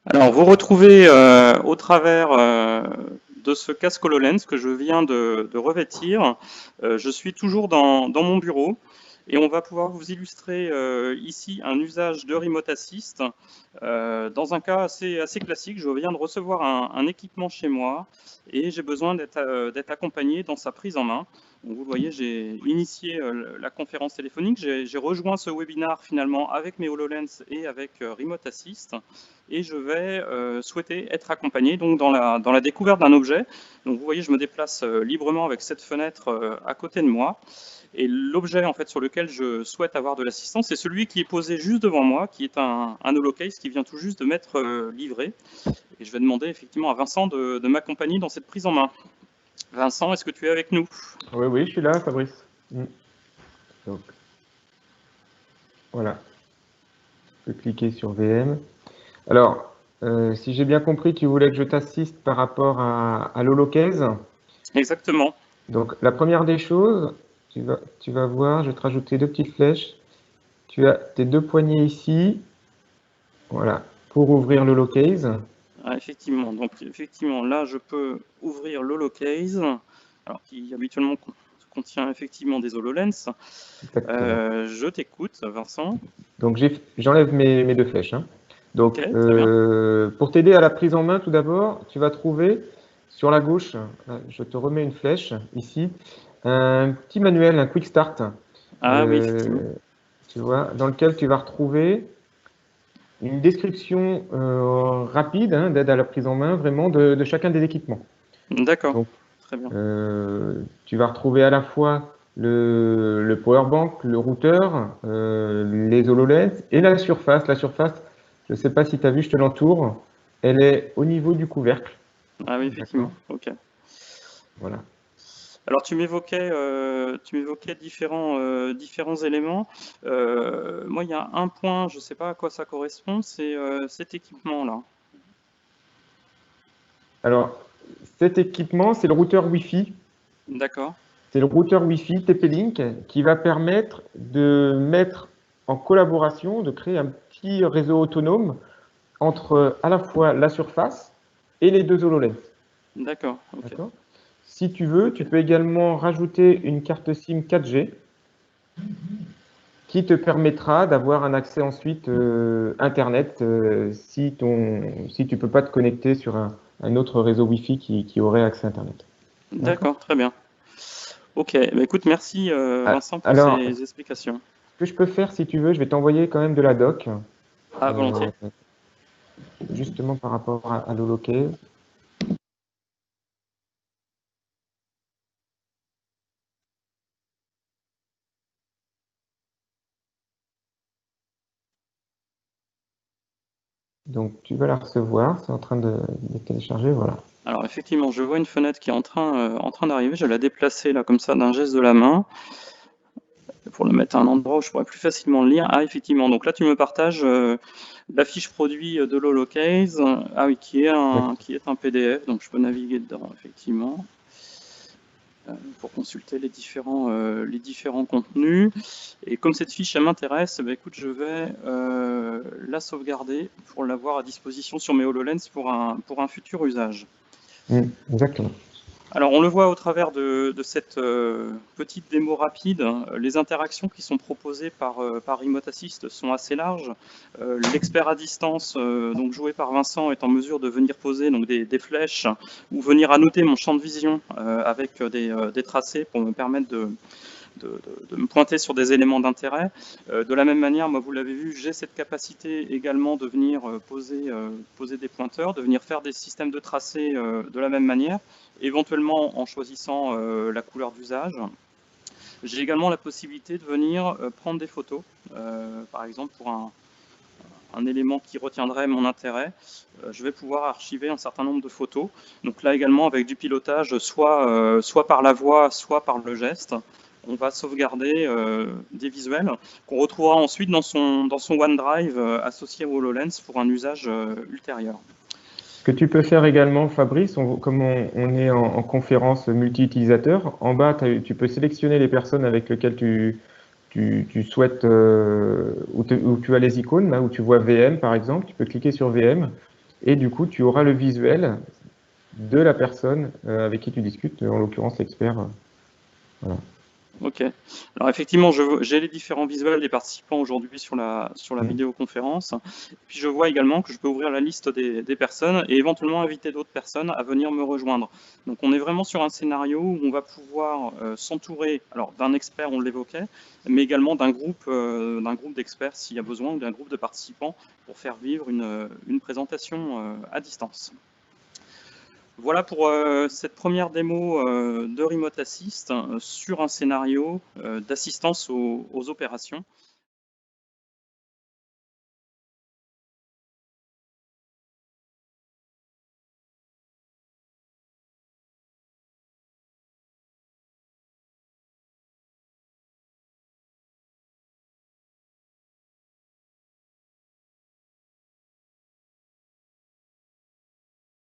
Alors, vous retrouvez au travers de ce casque HoloLens que je viens de revêtir. Je suis toujours dans mon bureau et on va pouvoir vous illustrer ici un usage de Remote Assist dans un cas assez classique. Je viens de recevoir un équipement chez moi et j'ai besoin d'être accompagné dans sa prise en main. Donc, vous le voyez, j'ai initié la conférence téléphonique, j'ai rejoint ce webinaire finalement avec mes HoloLens et avec Remote Assist et je vais souhaiter être accompagné donc dans la découverte d'un objet. Donc vous voyez, je me déplace librement avec cette fenêtre à côté de moi. Et l'objet en fait sur lequel je souhaite avoir de l'assistance, c'est celui qui est posé juste devant moi, qui est un holocase qui vient tout juste de m'être livré. Et je vais demander effectivement à Vincent de m'accompagner dans cette prise en main. Vincent, est-ce que tu es avec nous? Oui, oui, je suis là, Fabrice. Donc, voilà, je peux cliquer sur VM. Alors, si j'ai bien compris, tu voulais que je t'assiste par rapport à l'holocase. Exactement. Donc, la première des choses, tu vas voir, je vais te rajouter deux petites flèches. Tu as tes deux poignées ici, voilà, pour ouvrir l'holocase. Ah, effectivement. Donc effectivement, là, je peux ouvrir l'holocase, alors qui habituellement contient effectivement des HoloLens. Exactement. Je t'écoute, Vincent. Donc, j'enlève mes deux flèches, hein. Donc, Ok, très bien. pour t'aider à la prise en main, tout d'abord, tu vas trouver sur la gauche, je te remets une flèche ici, un petit manuel, un quick start, Ah oui, effectivement. tu vois, dans lequel tu vas retrouver une description rapide, hein, d'aide à la prise en main, vraiment, de chacun des équipements. D'accord, Donc, très bien. tu vas retrouver à la fois le power bank, le routeur, les HoloLens et la surface. La surface, je ne sais pas si tu as vu, je te l'entoure, elle est au niveau du couvercle. Ah oui, D'accord. effectivement. Ok. Voilà. Alors tu m'évoquais différents éléments. Moi, il y a un point, je ne sais pas à quoi ça correspond, c'est cet équipement-là. Alors, cet équipement, c'est le routeur Wi-Fi. D'accord. C'est le routeur Wi-Fi TP-Link qui va permettre de mettre en collaboration, de créer un petit réseau autonome entre à la fois la surface et les deux HoloLens. D'accord. Ok. D'accord. Si tu veux, Ok. tu peux également rajouter une carte SIM 4G qui te permettra d'avoir un accès ensuite Internet si tu ne peux pas te connecter sur un autre réseau Wi-Fi qui aurait accès Internet. D'accord. D'accord. Très bien. Ok. Bah, écoute, merci Vincent pour Alors, ces explications. ce que je peux faire, si tu veux, je vais t'envoyer quand même de la doc, Ah, euh, volontiers. justement par rapport à l'holocase. Donc, tu vas la recevoir, c'est en train de télécharger, voilà. Alors effectivement, je vois une fenêtre qui est en train d'arriver. Je vais la déplacer là comme ça d'un geste de la main pour le mettre à un endroit où je pourrais plus facilement le lire. Ah effectivement, donc là tu me partages la fiche produit de l'holocase, ah oui, qui est un PDF, donc je peux naviguer dedans effectivement pour consulter les différents contenus. Et comme cette fiche elle m'intéresse, bah, écoute, je vais la sauvegarder pour l'avoir à disposition sur mes HoloLens pour un futur usage. Exactement. Alors, on le voit au travers de cette petite démo rapide, les interactions qui sont proposées par Remote Assist sont assez larges. L'expert à distance, donc joué par Vincent, est en mesure de venir poser donc des flèches ou venir annoter mon champ de vision avec des tracés pour me permettre de me pointer sur des éléments d'intérêt. De la même manière, moi, vous l'avez vu, j'ai cette capacité également de venir poser des pointeurs, de venir faire des systèmes de tracés de la même manière, éventuellement en choisissant la couleur d'usage. J'ai également la possibilité de venir prendre des photos, par exemple pour un élément qui retiendrait mon intérêt, je vais pouvoir archiver un certain nombre de photos. Donc là également avec du pilotage, soit par la voix, soit par le geste. On va sauvegarder des visuels qu'on retrouvera ensuite dans son OneDrive associé au HoloLens pour un usage ultérieur. Ce que tu peux faire également, Fabrice, comme on est en conférence multi-utilisateur, en bas, tu peux sélectionner les personnes avec lesquelles tu souhaites, où tu as les icônes, là où tu vois VM par exemple, tu peux cliquer sur VM et du coup, tu auras le visuel de la personne avec qui tu discutes, en l'occurrence l'expert. Voilà. Ok. Alors effectivement, j'ai les différents visuels des participants aujourd'hui sur la vidéoconférence. Et puis je vois également que je peux ouvrir la liste des personnes et éventuellement inviter d'autres personnes à venir me rejoindre. Donc on est vraiment sur un scénario où on va pouvoir s'entourer, alors d'un expert, on l'évoquait, mais également d'un groupe d'experts s'il y a besoin, ou d'un groupe de participants pour faire vivre une présentation à distance. Voilà pour cette première démo de Remote Assist sur un scénario d'assistance aux opérations.